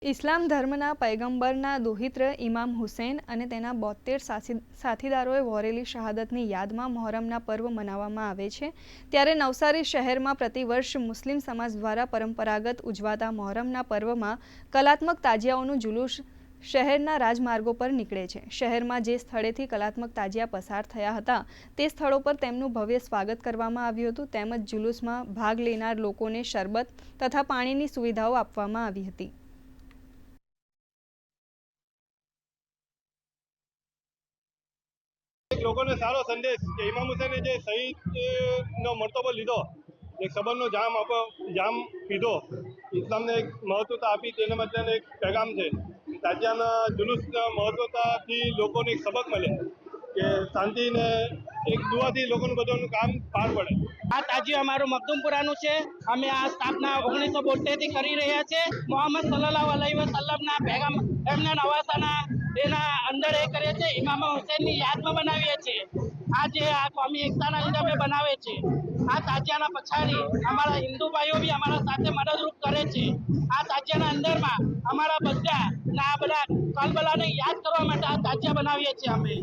ઇસ્લામ ધર્મના પયગંબરના દોહિત્ર ઇમામ હુસૈન અને તેના 72 સાથીદારોએ વહોરેલી શહાદતની યાદમાં મહોરમના પર્વ મનાવવામાં આવે છે। ત્યારે નવસારી શહેરમાં પ્રતિવર્ષ મુસ્લિમ સમાજ દ્વારા પરંપરાગત ઉજવાતા મહોરમના પર્વમાં કલાત્મક તાજિયાઓનું જુલુસ શહેરના રાજમાર્ગો પર નીકળે છે। શહેરમાં જે સ્થળેથી કલાત્મક તાજિયા પસાર થયા હતા તે સ્થળો પર તેમનું ભવ્ય સ્વાગત કરવામાં આવ્યું હતું તેમજ જુલુસમાં ભાગ લેનાર લોકોને શરબત તથા પાણીની સુવિધાઓ આપવામાં આવી હતી। લોકોને સારો સંદેશ કે ઇમામ હુસૈને જે શહીદનો મર્તબો લીધો, એક સબરનો જામ પીધો, ઇસ્લામને એક મહત્વતા આપી, તેના માટેનો એક પેગામ છે। તાજિયાના જુલુસના મહત્વતાથી લોકોને એક સબક મળે કે શાંતિને એક દુઆથી લોકોનું બધાનું કામ પાર પડે। આ તાજિયું અમારું મખદુમપુરાનું છે। અમે આ સ્થાપના 1972 થી કરી રહ્યા છે। મોહમ્મદ સલ્લલ્લાહુ અલૈહિ વસલ્લમના પેગામ એમના નવાસાના એના અંદર એ કરીએ છીએ, ઇમામ હુસૈનની યાદમાં બનાવીએ છીએ। આ જે આ કોમી એકતાના લીધે અમે બનાવે છે। આ તાજિયાના પછાડી અમારા હિન્દુ ભાઈઓ બી અમારા સાથે મદદરૂપ કરે છે। આ તાજિયાના અંદરમાં અમારા બધા કલબલાને યાદ કરવા માટે આ તાજિયા બનાવીએ છીએ અમે।